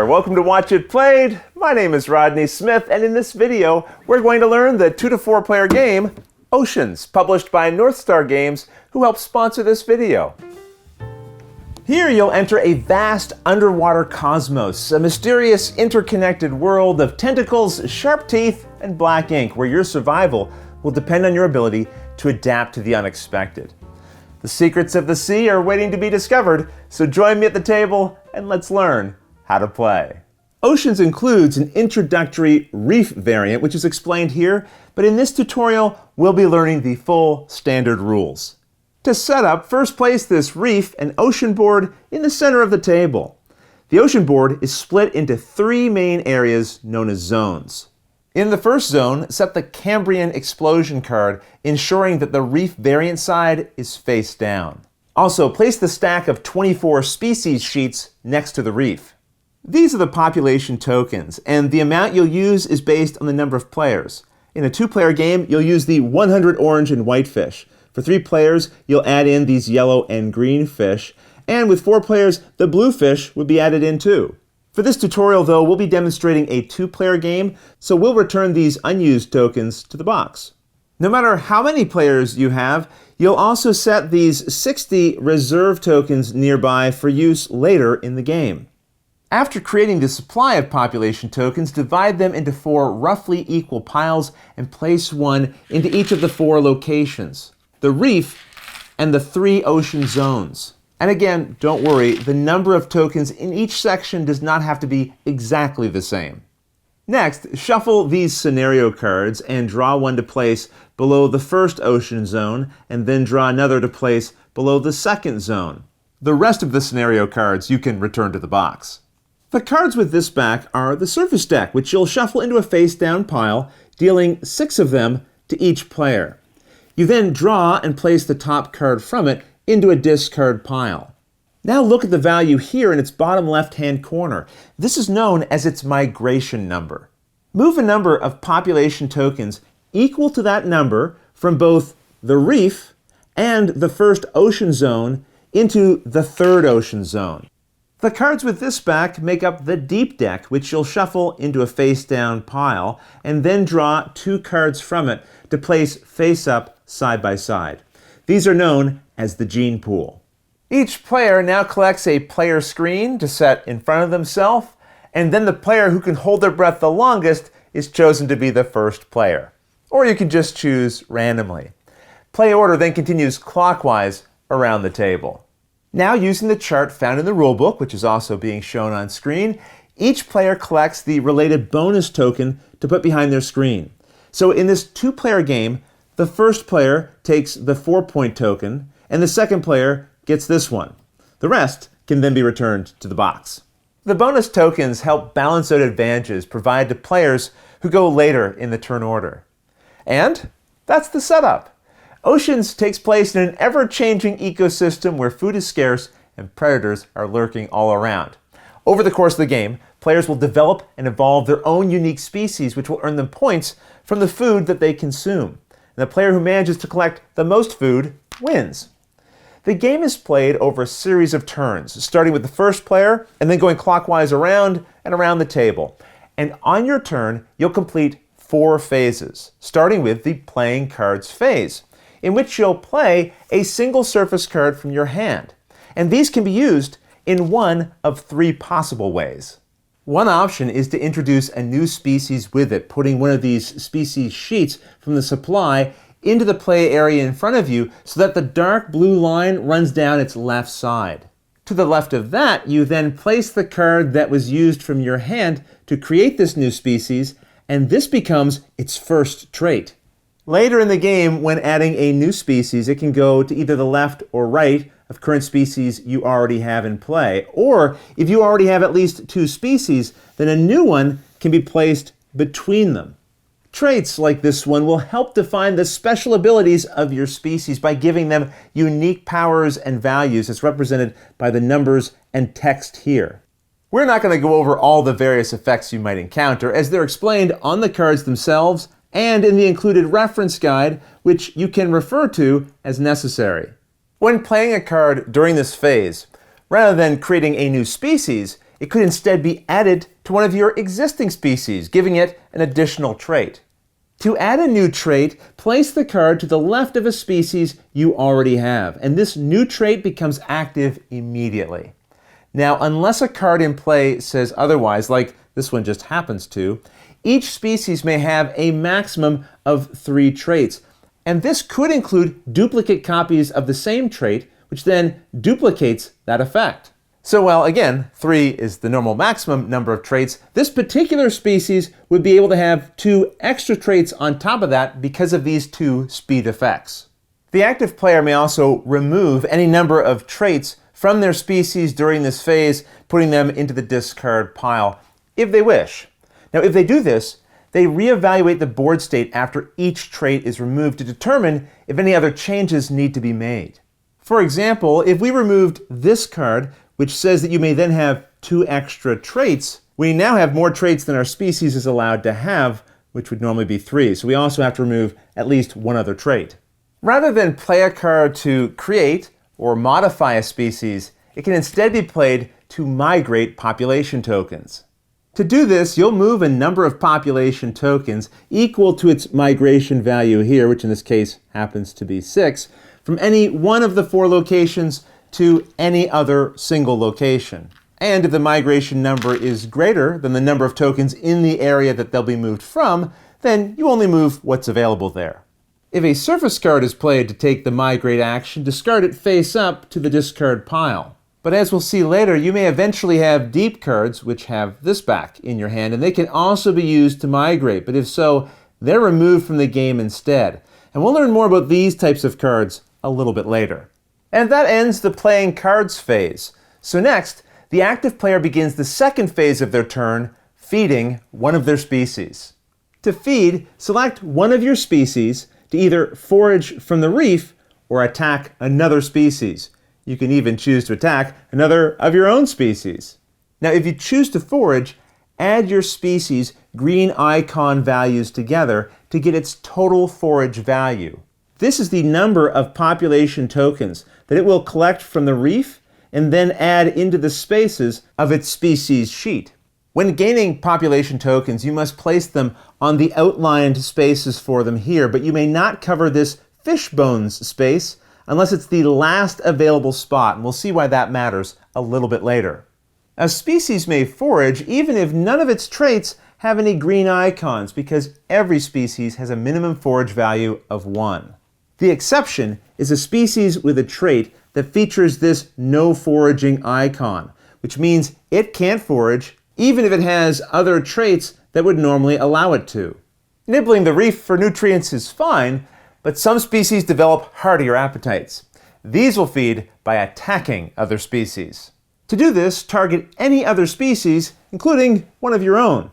welcome to Watch It Played. My name is Rodney Smith, and in this video, we're going to learn the 2 to 4 player game, Oceans, published by North Star Games, who helped sponsor this video. Here you'll enter a vast underwater cosmos, a mysterious interconnected world of tentacles, sharp teeth, and black ink, where your survival will depend on your ability to adapt to the unexpected. The secrets of the sea are waiting to be discovered, so join me at the table and let's learn how to play. Oceans includes an introductory reef variant, which is explained here, but in this tutorial, we'll be learning the full standard rules. To set up, first place this reef and ocean board in the center of the table. The ocean board is split into 3 main areas known as zones. In the first zone, set the Cambrian explosion card, ensuring that the reef variant side is face down. Also, place the stack of 24 species sheets next to the reef. These are the population tokens, and the amount you'll use is based on the number of players. In a 2-player game, you'll use the 100 orange and white fish. For 3 players, you'll add in these yellow and green fish, and with 4 players, the blue fish would be added in too. For this tutorial, though, we'll be demonstrating a 2-player game, so we'll return these unused tokens to the box. No matter how many players you have, you'll also set these 60 reserve tokens nearby for use later in the game. After creating the supply of population tokens, divide them into 4 roughly equal piles and place one into each of the 4 locations: the reef and the 3 ocean zones. And again, don't worry, the number of tokens in each section does not have to be exactly the same. Next, shuffle these scenario cards and draw one to place below the first ocean zone, and then draw another to place below the second zone. The rest of the scenario cards you can return to the box. The cards with this back are the surface deck, which you'll shuffle into a face-down pile, dealing 6 of them to each player. You then draw and place the top card from it into a discard pile. Now look at the value here in its bottom left-hand corner. This is known as its migration number. Move a number of population tokens equal to that number from both the reef and the first ocean zone into the third ocean zone. The cards with this back make up the deep deck, which you'll shuffle into a face-down pile and then draw 2 cards from it to place face-up side by side. These are known as the gene pool. Each player now collects a player screen to set in front of themselves, and then the player who can hold their breath the longest is chosen to be the first player. Or you can just choose randomly. Play order then continues clockwise around the table. Now, using the chart found in the rulebook, which is also being shown on screen, each player collects the related bonus token to put behind their screen. So in this 2-player game, the first player takes the 4-point token, and the second player gets this one. The rest can then be returned to the box. The bonus tokens help balance out advantages provided to players who go later in the turn order. And that's the setup. Oceans takes place in an ever-changing ecosystem where food is scarce and predators are lurking all around. Over the course of the game, players will develop and evolve their own unique species, which will earn them points from the food that they consume. And the player who manages to collect the most food wins. The game is played over a series of turns, starting with the first player and then going clockwise around and around the table. And on your turn, you'll complete 4 phases, starting with the playing cards phase, in which you'll play a single surface card from your hand. And these can be used in one of 3 possible ways. One option is to introduce a new species with it, putting one of these species sheets from the supply into the play area in front of you so that the dark blue line runs down its left side. To the left of that, you then place the card that was used from your hand to create this new species, and this becomes its first trait. Later in the game, when adding a new species, it can go to either the left or right of current species you already have in play. Or if you already have at least 2 species, then a new one can be placed between them. Traits like this one will help define the special abilities of your species by giving them unique powers and values as represented by the numbers and text here. We're not going to go over all the various effects you might encounter, as they're explained on the cards themselves and in the included reference guide, which you can refer to as necessary. When playing a card during this phase, rather than creating a new species, It could instead be added to one of your existing species, giving it an additional trait. To add a new trait, place the card to the left of a species you already have, and this new trait becomes active immediately. Now, unless a card in play says otherwise, like this one just happens to, each species may have a maximum of 3 traits, and this could include duplicate copies of the same trait, which then duplicates that effect. So while, again, 3 is the normal maximum number of traits, this particular species would be able to have 2 extra traits on top of that because of these 2 speed effects. The active player may also remove any number of traits from their species during this phase, putting them into the discard pile, if they wish. Now, if they do this, they reevaluate the board state after each trait is removed to determine if any other changes need to be made. For example, if we removed this card, which says that you may then have 2 extra traits, we now have more traits than our species is allowed to have, which would normally be 3. So we also have to remove at least 1 other trait. Rather than play a card to create or modify a species, it can instead be played to migrate population tokens. To do this, you'll move a number of population tokens equal to its migration value here, which in this case happens to be 6, from any one of the 4 locations to any other single location. And if the migration number is greater than the number of tokens in the area that they'll be moved from, then you only move what's available there. If a surface card is played to take the migrate action, discard it face up to the discard pile. But as we'll see later, you may eventually have deep cards, which have this back in your hand, and they can also be used to migrate, but if so, they're removed from the game instead. And we'll learn more about these types of cards a little bit later. And that ends the playing cards phase. So next, the active player begins the second phase of their turn, feeding one of their species. To feed, select one of your species to either forage from the reef or attack another species. You can even choose to attack another of your own species. Now, if you choose to forage, add your species' green icon values together to get its total forage value. This is the number of population tokens that it will collect from the reef and then add into the spaces of its species sheet. When gaining population tokens, you must place them on the outlined spaces for them here, but you may not cover this fish bones space unless it's the last available spot, and we'll see why that matters a little bit later. A species may forage even if none of its traits have any green icons, because every species has a minimum forage value of 1. The exception is a species with a trait that features this no foraging icon, which means it can't forage even if it has other traits that would normally allow it to. Nibbling the reef for nutrients is fine, but some species develop heartier appetites. These will feed by attacking other species. To do this, target any other species, including one of your own.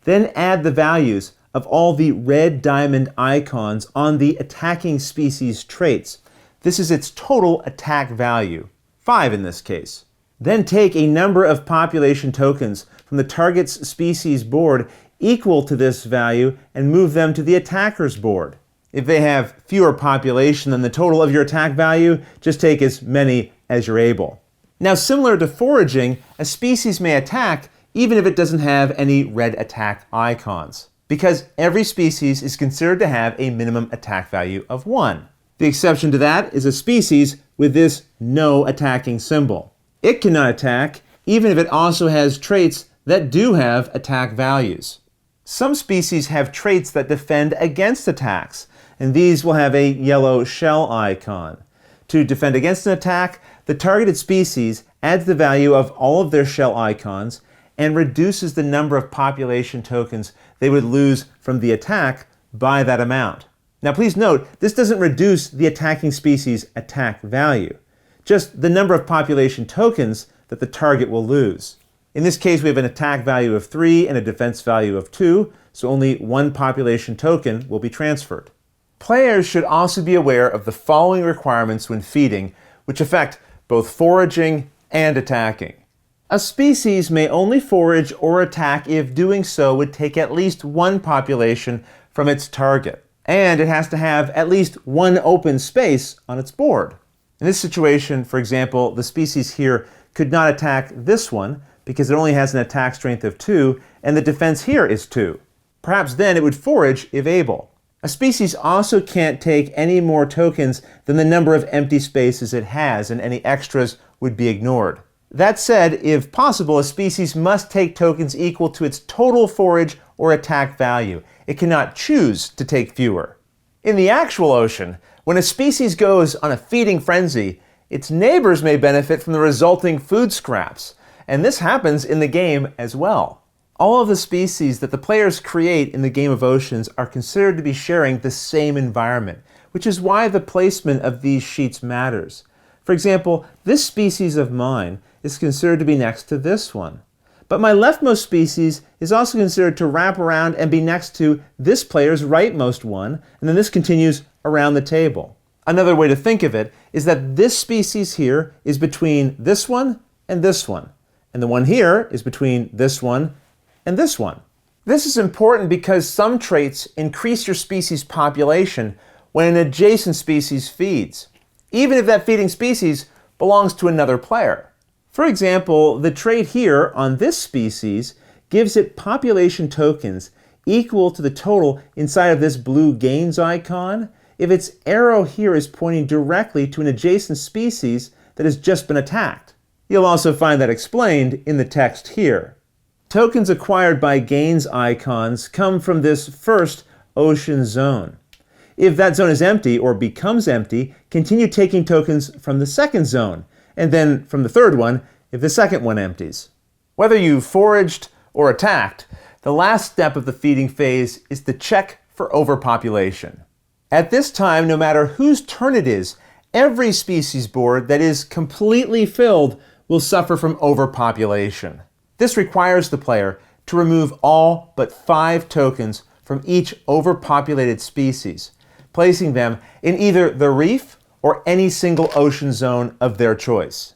Then add the values of all the red diamond icons on the attacking species traits. This is its total attack value, 5 in this case. Then take a number of population tokens from the target's species board equal to this value and move them to the attacker's board. If they have fewer population than the total of your attack value, just take as many as you're able. Now, similar to foraging, a species may attack even if it doesn't have any red attack icons, because every species is considered to have a minimum attack value of 1. The exception to that is a species with this no attacking symbol. It cannot attack even if it also has traits that do have attack values. Some species have traits that defend against attacks, and these will have a yellow shell icon. To defend against an attack, the targeted species adds the value of all of their shell icons and reduces the number of population tokens they would lose from the attack by that amount. Now please note, this doesn't reduce the attacking species' attack value, just the number of population tokens that the target will lose. In this case, we have an attack value of 3 and a defense value of 2, so only 1 population token will be transferred. Players should also be aware of the following requirements when feeding, which affect both foraging and attacking. A species may only forage or attack if doing so would take at least 1 population from its target, and it has to have at least 1 open space on its board. In this situation, for example, the species here could not attack this one because it only has an attack strength of 2, and the defense here is 2. Perhaps then it would forage if able. A species also can't take any more tokens than the number of empty spaces it has, and any extras would be ignored. That said, if possible, a species must take tokens equal to its total forage or attack value. It cannot choose to take fewer. In the actual ocean, when a species goes on a feeding frenzy, its neighbors may benefit from the resulting food scraps, and this happens in the game as well. All of the species that the players create in the game of oceans are considered to be sharing the same environment, which is why the placement of these sheets matters. For example, this species of mine is considered to be next to this one. But my leftmost species is also considered to wrap around and be next to this player's rightmost one, and then this continues around the table. Another way to think of it is that this species here is between this one, and the one here is between this one and this one. This is important because some traits increase your species' population when an adjacent species feeds, even if that feeding species belongs to another player. For example, the trait here on this species gives it population tokens equal to the total inside of this blue gains icon if its arrow here is pointing directly to an adjacent species that has just been attacked. You'll also find that explained in the text here. Tokens acquired by gains icons come from this first ocean zone. If that zone is empty or becomes empty, continue taking tokens from the second zone, and then from the third one if the second one empties. Whether you foraged or attacked, the last step of the feeding phase is to check for overpopulation. At this time, no matter whose turn it is, every species board that is completely filled will suffer from overpopulation. This requires the player to remove all but 5 tokens from each overpopulated species, placing them in either the reef or any single ocean zone of their choice.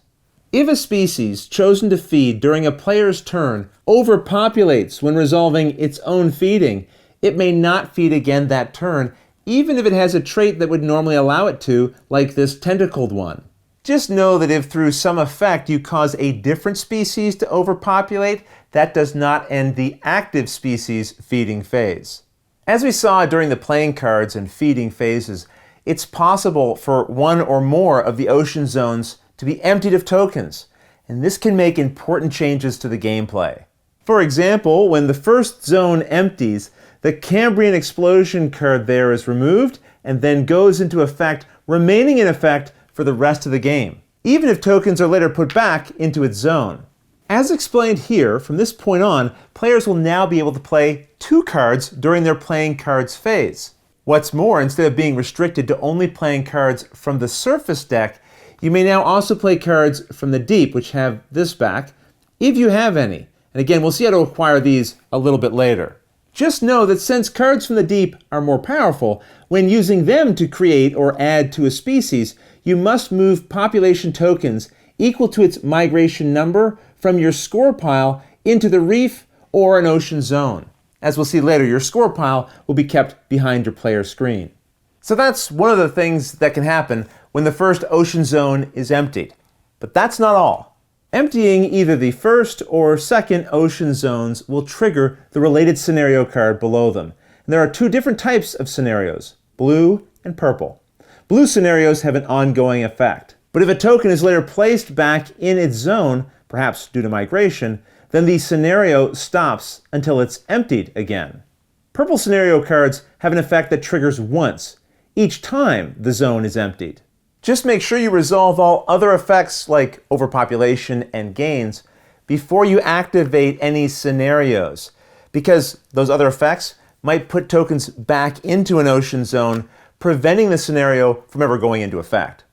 If a species chosen to feed during a player's turn overpopulates when resolving its own feeding, it may not feed again that turn, even if it has a trait that would normally allow it to, like this tentacled one. Just know that if through some effect you cause a different species to overpopulate, that does not end the active species feeding phase. As we saw during the playing cards and feeding phases, it's possible for one or more of the ocean zones to be emptied of tokens, and this can make important changes to the gameplay. For example, when the first zone empties, the Cambrian explosion card there is removed and then goes into effect, remaining in effect for the rest of the game, even if tokens are later put back into its zone. As explained here, from this point on, players will now be able to play 2 cards during their playing cards phase. What's more, instead of being restricted to only playing cards from the surface deck, you may now also play cards from the deep, which have this back, if you have any. And again, we'll see how to acquire these a little bit later. Just know that since cards from the deep are more powerful, when using them to create or add to a species, you must move population tokens equal to its migration number from your score pile into the reef or an ocean zone. As we'll see later, your score pile will be kept behind your player screen. So that's one of the things that can happen when the first ocean zone is emptied. But that's not all. Emptying either the first or second ocean zones will trigger the related scenario card below them. And there are 2 different types of scenarios, blue and purple. Blue scenarios have an ongoing effect. But if a token is later placed back in its zone, perhaps due to migration, then the scenario stops until it's emptied again. Purple scenario cards have an effect that triggers once, each time the zone is emptied. Just make sure you resolve all other effects like overpopulation and gains before you activate any scenarios, because those other effects might put tokens back into an ocean zone, preventing the scenario from ever going into effect.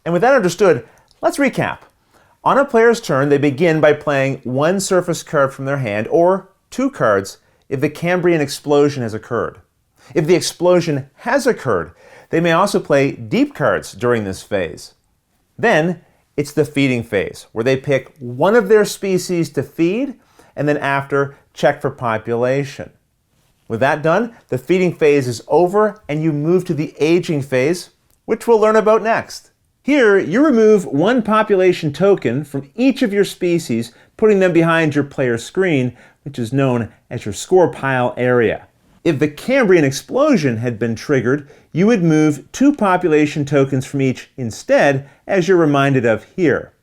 And with that understood, let's recap. On a player's turn, they begin by playing 1 surface card from their hand, or 2 cards if the Cambrian explosion has occurred. If the explosion has occurred, they may also play deep cards during this phase. Then, it's the feeding phase, where they pick one of their species to feed, and then after, check for population. With that done, the feeding phase is over, and you move to the aging phase, which we'll learn about next. Here, you remove one population token from each of your species, putting them behind your player's screen, which is known as your score pile area. If the Cambrian explosion had been triggered, you would move 2 population tokens from each instead, as you're reminded of here.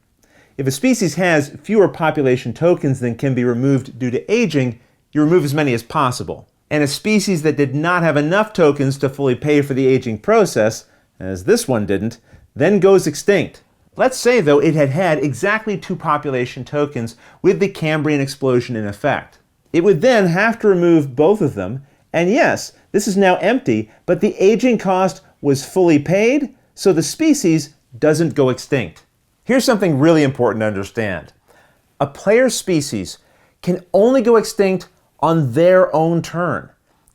If a species has fewer population tokens than can be removed due to aging, you remove as many as possible. And a species that did not have enough tokens to fully pay for the aging process, as this one didn't, then goes extinct. Let's say, though, it had had exactly 2 population tokens with the Cambrian explosion in effect. It would then have to remove both of them, and yes, this is now empty, but the aging cost was fully paid, so the species doesn't go extinct. Here's something really important to understand. A player's species can only go extinct on their own turn.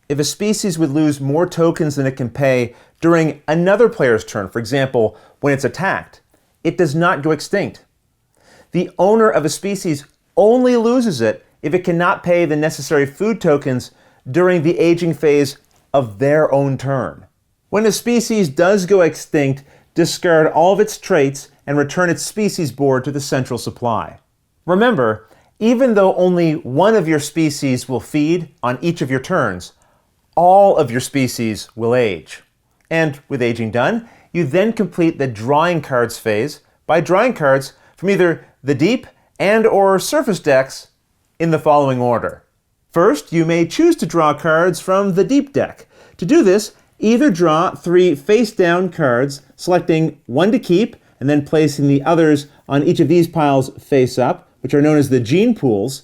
If a species would lose more tokens than it can pay during another player's turn, for example, when it's attacked, it does not go extinct. The owner of a species only loses it if it cannot pay the necessary food tokens during the aging phase of their own turn. When a species does go extinct, discard all of its traits and return its species board to the central supply. Remember, even though only one of your species will feed on each of your turns, all of your species will age. And with aging done, you then complete the drawing cards phase by drawing cards from either the deep and/or surface decks in the following order. First, you may choose to draw cards from the deep deck. To do this, either draw 3 face-down cards, selecting 1 to keep, and then placing the others on each of these piles face up, which are known as the gene pools.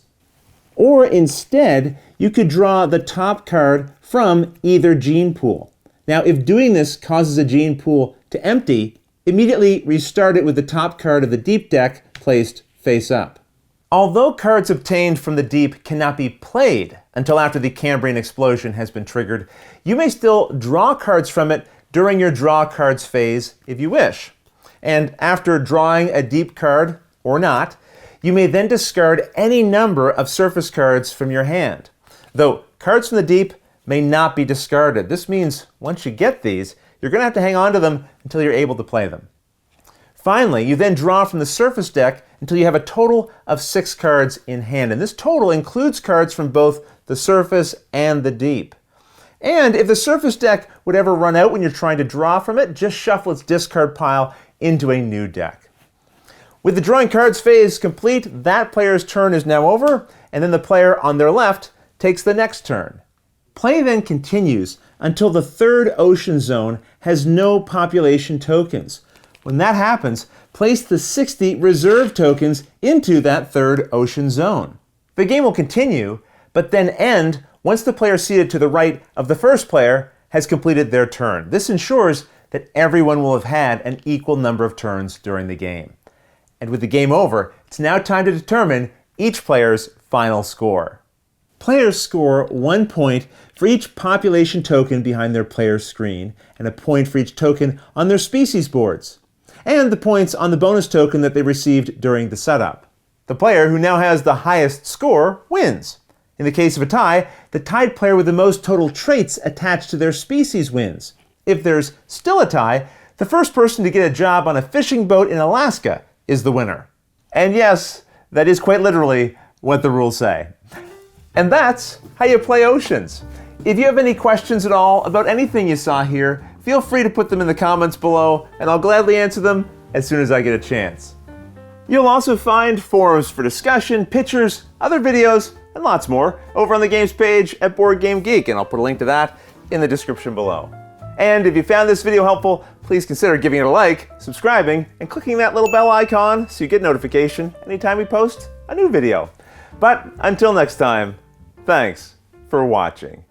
Or instead, you could draw the top card from either gene pool. Now, if doing this causes a gene pool to empty, immediately restart it with the top card of the deep deck placed face up. Although cards obtained from the deep cannot be played until after the Cambrian explosion has been triggered, you may still draw cards from it during your draw cards phase if you wish. And after drawing a deep card, or not, you may then discard any number of surface cards from your hand. Though cards from the deep may not be discarded. This means once you get these, you're going to have to hang on to them until you're able to play them. Finally, you then draw from the surface deck until you have a total of 6 cards in hand. And this total includes cards from both the surface and the deep. And if the surface deck would ever run out when you're trying to draw from it, just shuffle its discard pile into a new deck. With the drawing cards phase complete, that player's turn is now over, and then the player on their left takes the next turn. Play then continues until the 3rd ocean zone has no population tokens. When that happens, place the 60 reserve tokens into that 3rd ocean zone. The game will continue, but then end once the player seated to the right of the first player has completed their turn. This ensures that everyone will have had an equal number of turns during the game. And with the game over, it's now time to determine each player's final score. Players score 1 point for each population token behind their player's screen, and a point for each token on their species boards, and the points on the bonus token that they received during the setup. The player who now has the highest score wins. In the case of a tie, the tied player with the most total traits attached to their species wins. If there's still a tie, the first person to get a job on a fishing boat in Alaska is the winner. And yes, that is quite literally what the rules say. And that's how you play Oceans. If you have any questions at all about anything you saw here, feel free to put them in the comments below, and I'll gladly answer them as soon as I get a chance. You'll also find forums for discussion, pictures, other videos, and lots more over on the games page at Board Game Geek, and I'll put a link to that in the description below. And if you found this video helpful, please consider giving it a like, subscribing, and clicking that little bell icon so you get notification anytime we post a new video. But until next time, thanks for watching.